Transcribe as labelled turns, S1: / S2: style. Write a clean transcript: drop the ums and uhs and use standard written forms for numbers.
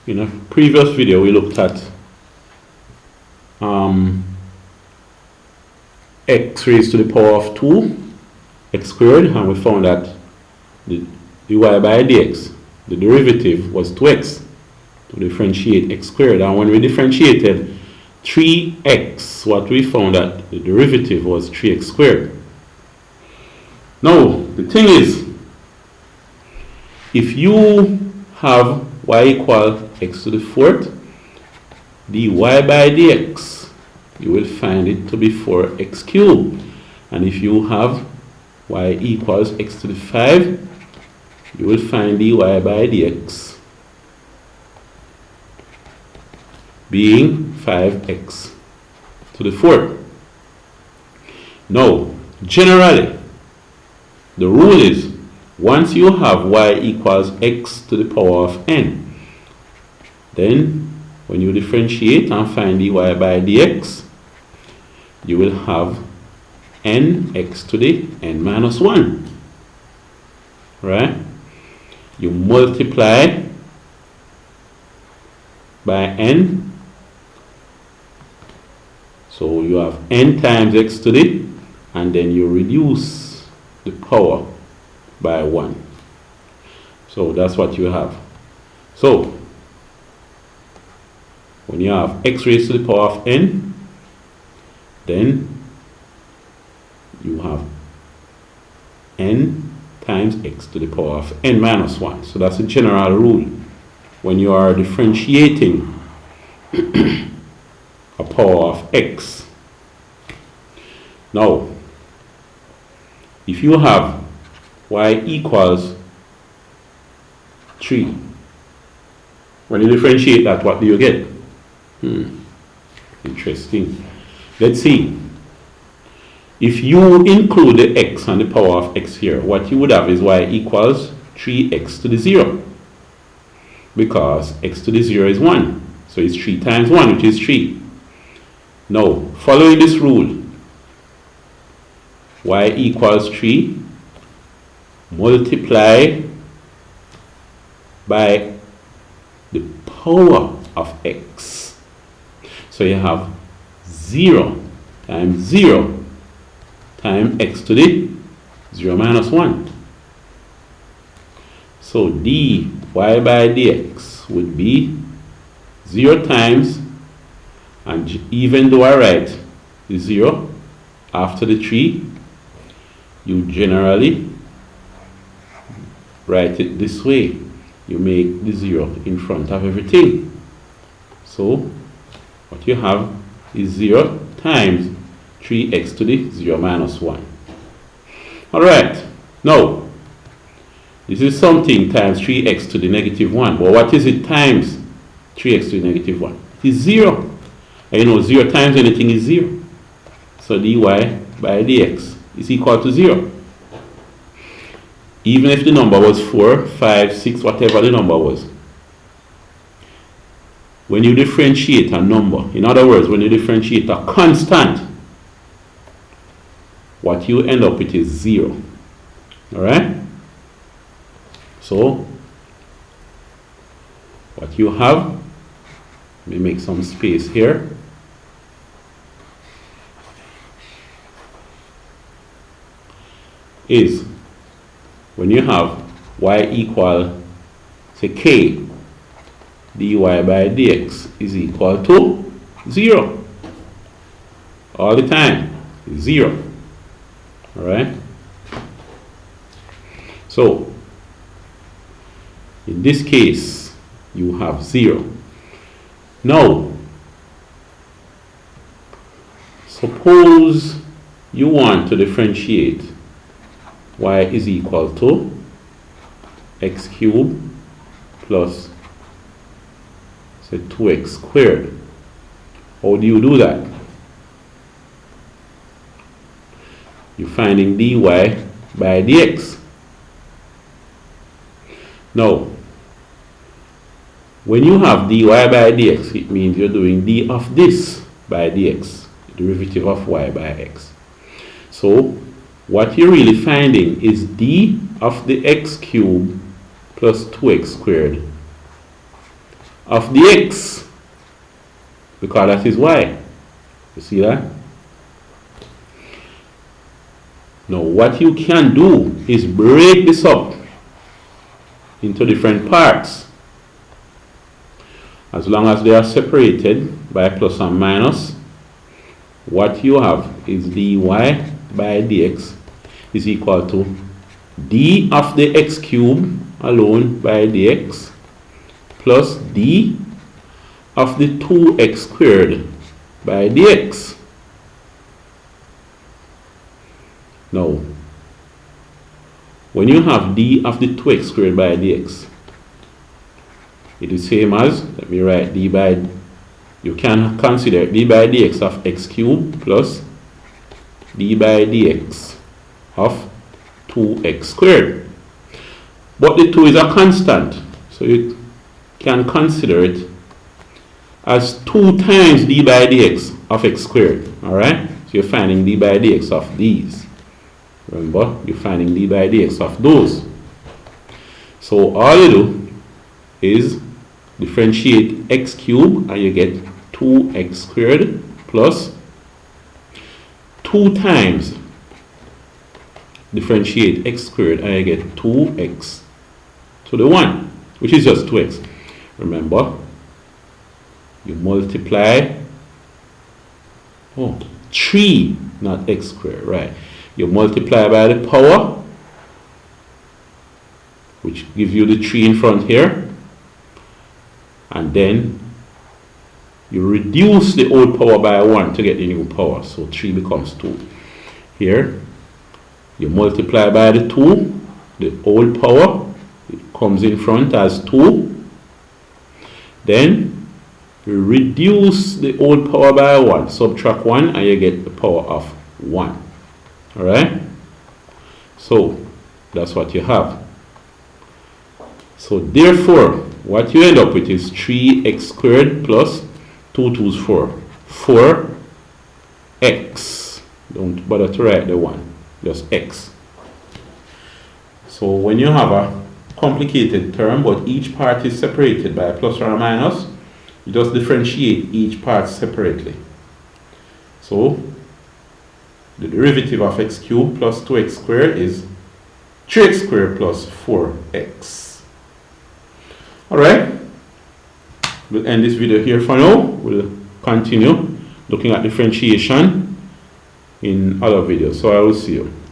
S1: In a previous video, we looked at x raised to the power of 2, x squared, and we found that the dy by dx, the derivative was 2x to differentiate x squared. And when we differentiated 3x, what we found that the derivative was 3x squared. Now, the thing is, if you have y equal x to the fourth, dy by dx, you will find it to be 4x cubed. And if you have y equals x to the 5, you will find dy by dx being 5x to the fourth. Now, generally, the rule is, once you have y equals x to the power of n, then when you differentiate and find dy by dx, you will have nx to the n minus 1. Right? You multiply by n, so you have n times x to the, and then you reduce the power by 1. So that's what you have. So when you have x raised to the power of n, then you have n times x to the power of n minus 1. So that's a general rule when you are differentiating a power of x. Now, if you have y equals 3, when you differentiate that, what do you get? Interesting. Let's see. If you include the x and the power of x here, what you would have is y equals 3x to the 0. Because x to the 0 is 1. So it's 3 times 1, which is 3. Now, following this rule, y equals 3 multiply by the power of x. So you have 0 times 0 times x to the 0 minus 1. So dy by dx would be 0 times, and even though I write the 0 after the 3, you generally write it this way. You make the 0 in front of everything. So what you have is 0 times 3x to the 0 minus 1. Alright, now this is something times 3x to the negative 1. But what is it times 3x to the negative 1? It is 0. And you know 0 times anything is 0. So dy by dx is equal to 0. Even if the number was 4, 5, 6, whatever the number was. When you differentiate a number, in other words, when you differentiate a constant, what you end up with is 0. Alright? So, what you have, let me make some space here. Is when you have y equal, say k, dy by dx is equal to 0. All the time, 0. Alright? So, in this case, you have 0. Now, suppose you want to differentiate y is equal to x cubed plus, say, 2x squared. How do you do that? You're finding dy by dx. Now, when you have dy by dx, it means you're doing d of this by dx, derivative of y by x. So, what you're really finding is d of the x cubed plus 2x squared of the x, because that is y. You see that? Now what you can do is break this up into different parts. As long as they are separated by plus and minus, what you have is dy by dx is equal to d of the x cubed alone by dx plus d of the 2x squared by dx. Now, when you have d of the 2x squared by dx, it is same as, let me write d by, you can consider d by dx of x cubed plus d by dx of 2x squared. But the 2 is a constant, so you can consider it as 2 times d by dx of x squared. Alright? So you're finding d by dx of these. Remember, you're finding d by dx of those. So all you do is differentiate x cubed and you get 2x squared plus 2 times differentiate x squared and you get 2x to the 1, which is just 2x. Remember, you multiply 3, not x squared, right? You multiply by the power, which gives you the 3 in front here, and then you reduce the old power by 1 to get the new power, so 3 becomes 2. Here you multiply by the 2, the old power, it comes in front as 2, then you reduce the old power by 1, subtract 1 and you get the power of 1. Alright? So that's what you have. So therefore, what you end up with is 3x squared plus 2 2's 4. 4x. Don't bother to write the 1, just x. So when you have a complicated term but each part is separated by a plus or a minus, you just differentiate each part separately. So the derivative of x cubed plus 2x squared is 3x squared plus 4x. Alright, we'll end this video here for now. We'll continue looking at differentiation in other videos. So I will see you.